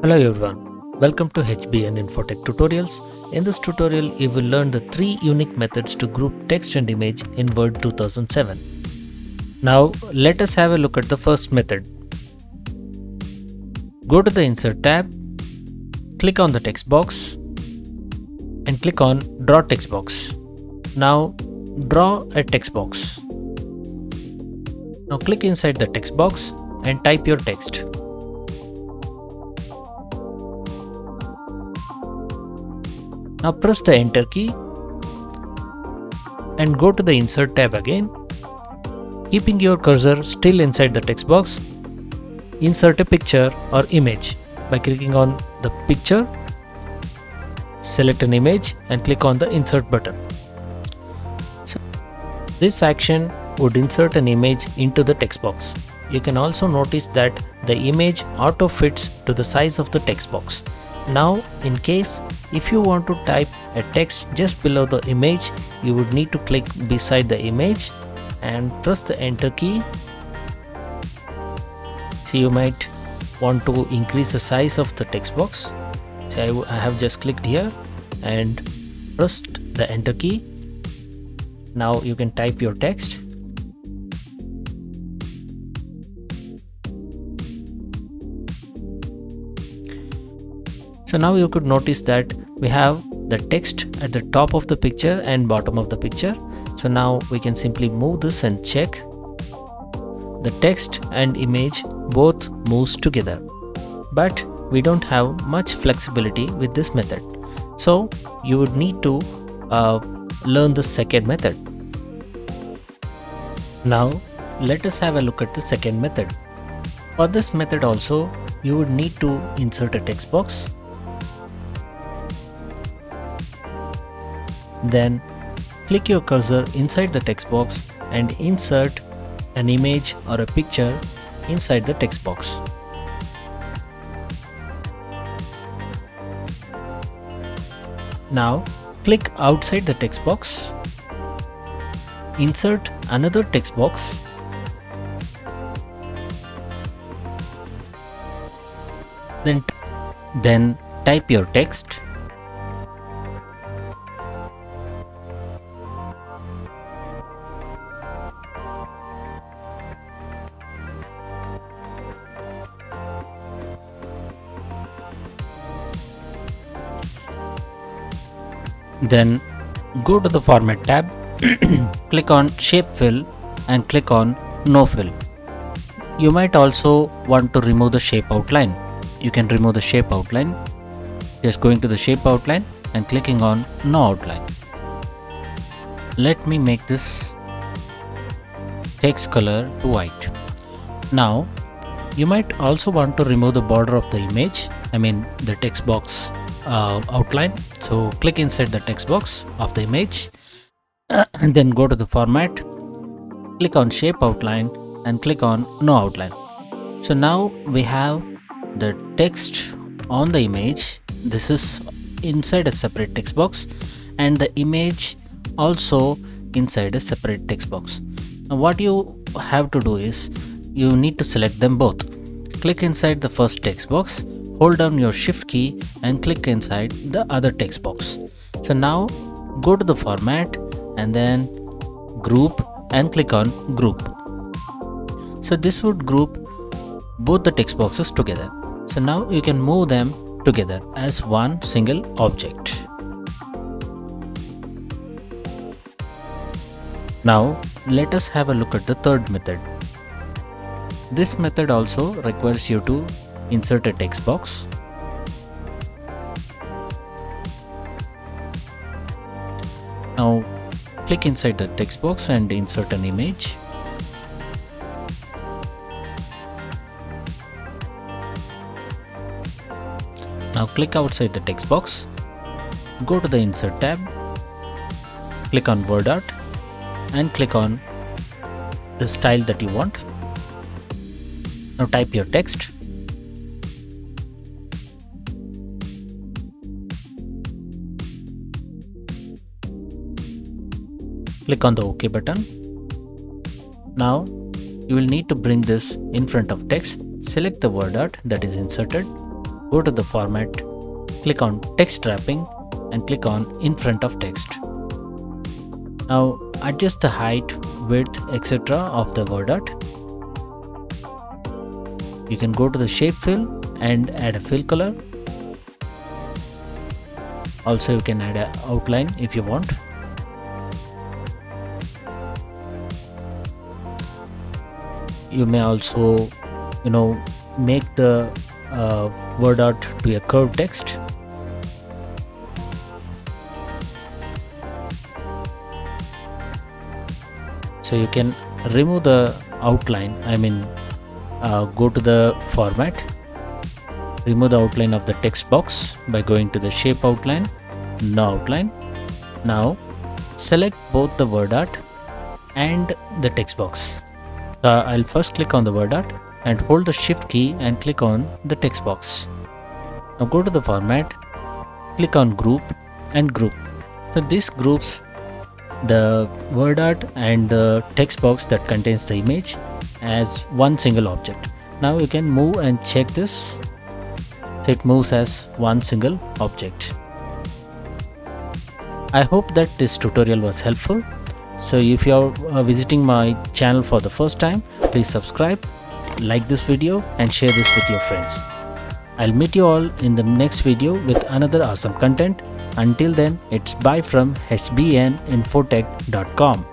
Hello everyone, welcome to HBN Infotech Tutorials. In this tutorial, you will learn the 3 unique methods to group text and image in Word 2007. Now, let us have a look at the first method. Go to the Insert tab, click on the text box and click on Draw Text Box. Now, draw a text box. Now click inside the text box and type your text. Now press the Enter key and go to the Insert tab again. Keeping your cursor still inside the text box, insert a picture or image by clicking on the picture, select an image and click on the Insert button. So, this action would insert an image into the text box. You can also notice that the image auto fits to the size of the text box. Now, in case if you want to type a text just below the image, you would need to click beside the image and press the Enter key. So you might want to increase the size of the text box. So I have just clicked here and pressed the Enter key. Now you can type your text. So now you could notice that we have the text at the top of the picture and bottom of the picture. So now we can simply move this and check. The text and image both moves together. But we don't have much flexibility with this method. So you would need to learn the second method. Now let us have a look at the second method. For this method also, you would need to insert a text box. Then click your cursor inside the text box and insert an image or a picture inside the text box. Now click outside the text box, insert another text box, then type your text. Then go to the Format tab, click on Shape Fill and click on No Fill. You might also want to remove the shape outline. You can remove the shape outline just going to the shape outline and clicking on No Outline. Let me make this text color to white. Now you might also want to remove the border of the image, the text box outline. So click inside the text box of the image and then go to the Format, click on Shape Outline and click on No Outline. So now we have the text on the image. This is inside a separate text box and the image also inside a separate text box. Now what you have to do is you need to select them both. Click inside the first text box, hold down your Shift key and click inside the other text box. So now go to the Format and then Group and click on Group. So this would group both the text boxes together. So now you can move them together as one single object. Now let us have a look at the third method. This method also requires you to insert a text box. Now click inside the text box and insert an image. Now click outside the text box, go to the Insert tab, click on wordart and click on the style that you want. Now type your text. Click on the OK button. Now you will need to bring this in front of text. Select the word art that is inserted go to the format, click on text wrapping and click on in front of text. Now adjust the height, width, etc. of the word art. You can go to the shape fill and add a fill color. Also you can add an outline if you want. You may also make the word art to a curved text. So you can remove the outline, go to the format, remove the outline of the text box by going to the shape outline, no outline. Now select both the word art and the text box. I'll first click on the word art and hold the shift key and click on the text box. Now go to the format, click on group and group. So this groups the word art and the text box that contains the image as one single object. Now you can move and check this, so it moves as one single object. I hope that this tutorial was helpful. So if you are visiting my channel for the first time, please subscribe, like this video and share this with your friends. I'll meet you all in the next video with another awesome content. Until then, it's bye from hbninfotech.com.